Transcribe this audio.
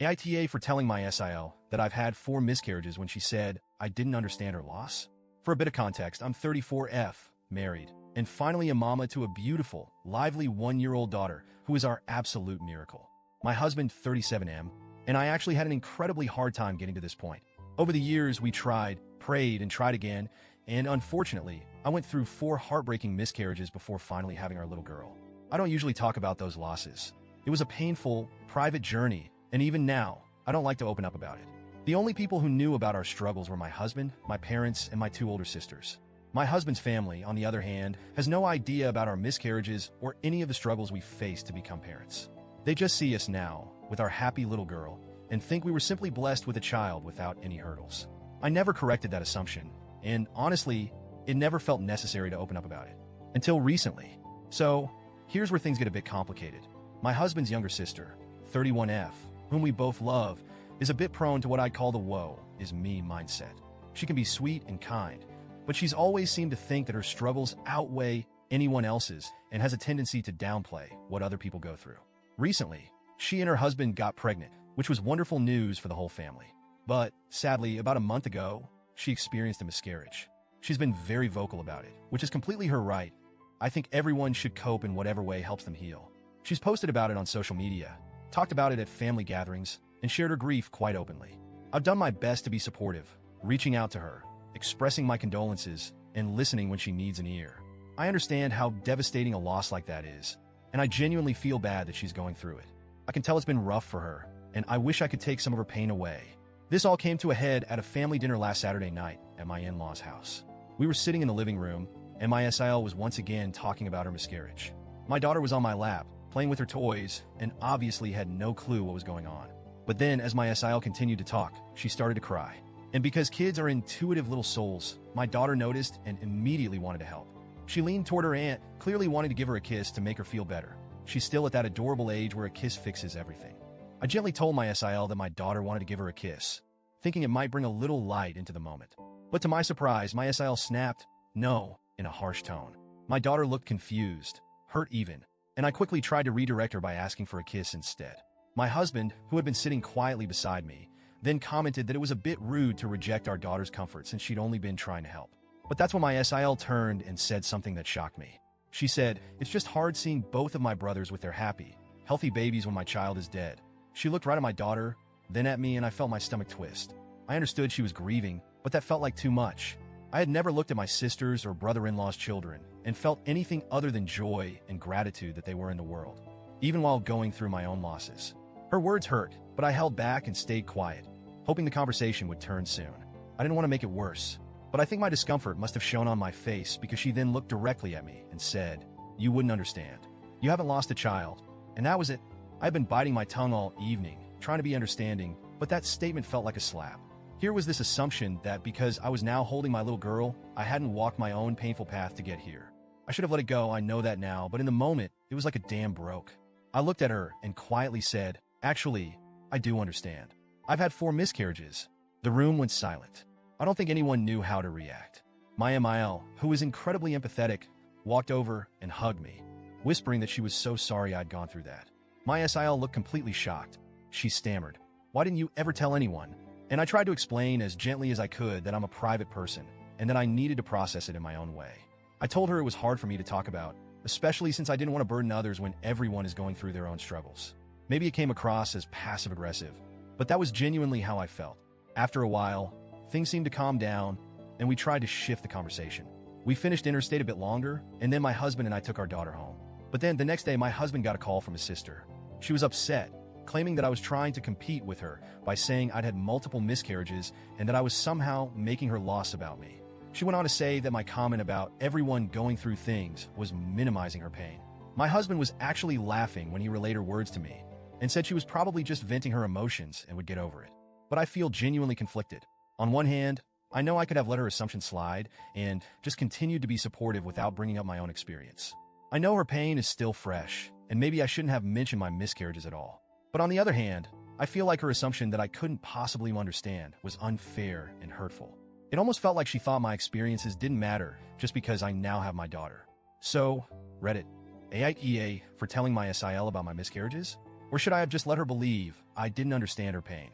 AITA for telling my SIL that I've had 4 miscarriages when she said I didn't understand her loss. For a bit of context, I'm 34F, married, and finally a mama to a beautiful, lively 1-year-old daughter who is our absolute miracle. My husband, 37M, and I actually had an incredibly hard time getting to this point. Over the years, we tried, prayed, and tried again, and unfortunately, I went through 4 heartbreaking miscarriages before finally having our little girl. I don't usually talk about those losses. It was a painful, private journey, and even now, I don't like to open up about it. The only people who knew about our struggles were my husband, my parents, and my 2 older sisters. My husband's family, on the other hand, has no idea about our miscarriages or any of the struggles we faced to become parents. They just see us now, with our happy little girl, and think we were simply blessed with a child without any hurdles. I never corrected that assumption, and honestly, it never felt necessary to open up about it. Until recently. So, here's where things get a bit complicated. My husband's younger sister, 31F, whom we both love, is a bit prone to what I'd call the woe is me mindset. She can be sweet and kind, but she's always seemed to think that her struggles outweigh anyone else's and has a tendency to downplay what other people go through. Recently, she and her husband got pregnant, which was wonderful news for the whole family. But, sadly, about a month ago, she experienced a miscarriage. She's been very vocal about it, which is completely her right. I think everyone should cope in whatever way helps them heal. She's posted about it on social media, talked about it at family gatherings, and shared her grief quite openly. I've done my best to be supportive, reaching out to her, expressing my condolences, and listening when she needs an ear. I understand how devastating a loss like that is, and I genuinely feel bad that she's going through it. I can tell it's been rough for her, and I wish I could take some of her pain away. This all came to a head at a family dinner last Saturday night at my in-laws' house. We were sitting in the living room, and my SIL was once again talking about her miscarriage. My daughter was on my lap, playing with her toys, and obviously had no clue what was going on. But then, as my SIL continued to talk, she started to cry. And because kids are intuitive little souls, my daughter noticed and immediately wanted to help. She leaned toward her aunt, clearly wanting to give her a kiss to make her feel better. She's still at that adorable age where a kiss fixes everything. I gently told my SIL that my daughter wanted to give her a kiss, thinking it might bring a little light into the moment. But to my surprise, my SIL snapped, "No," in a harsh tone. My daughter looked confused, hurt even, and I quickly tried to redirect her by asking for a kiss instead. My husband, who had been sitting quietly beside me, then commented that it was a bit rude to reject our daughter's comfort since she'd only been trying to help. But that's when my SIL turned and said something that shocked me. She said, "It's just hard seeing both of my brothers with their happy, healthy babies when my child is dead." She looked right at my daughter, then at me, and I felt my stomach twist. I understood she was grieving, but that felt like too much. I had never looked at my sisters or brother-in-law's children and felt anything other than joy and gratitude that they were in the world, even while going through my own losses. Her words hurt, but I held back and stayed quiet, hoping the conversation would turn soon. I didn't want to make it worse, but I think my discomfort must have shown on my face because she then looked directly at me and said, "You wouldn't understand. You haven't lost a child." And that was it. I had been biting my tongue all evening, trying to be understanding, but that statement felt like a slap. Here was this assumption that because I was now holding my little girl, I hadn't walked my own painful path to get here. I should have let it go, I know that now, but in the moment, it was like a dam broke. I looked at her and quietly said, "Actually, I do understand. I've had 4 miscarriages." The room went silent. I don't think anyone knew how to react. My MIL, who was incredibly empathetic, walked over and hugged me, whispering that she was so sorry I'd gone through that. My SIL looked completely shocked. She stammered, "Why didn't you ever tell anyone?" And I tried to explain as gently as I could that I'm a private person and that I needed to process it in my own way. I told her it was hard for me to talk about, especially since I didn't want to burden others when everyone is going through their own struggles. Maybe it came across as passive-aggressive, but that was genuinely how I felt. After a while, things seemed to calm down, and we tried to shift the conversation. We finished dinner, stayed a bit longer, and then my husband and I took our daughter home. But then the next day, my husband got a call from his sister. She was upset, claiming that I was trying to compete with her by saying I'd had multiple miscarriages and that I was somehow making her loss about me. She went on to say that my comment about everyone going through things was minimizing her pain. My husband was actually laughing when he relayed her words to me and said she was probably just venting her emotions and would get over it. But I feel genuinely conflicted. On one hand, I know I could have let her assumption slide and just continued to be supportive without bringing up my own experience. I know her pain is still fresh, and maybe I shouldn't have mentioned my miscarriages at all. But on the other hand, I feel like her assumption that I couldn't possibly understand was unfair and hurtful. It almost felt like she thought my experiences didn't matter just because I now have my daughter. So, Reddit, AITA for telling my SIL about my miscarriages? Or should I have just let her believe I didn't understand her pain?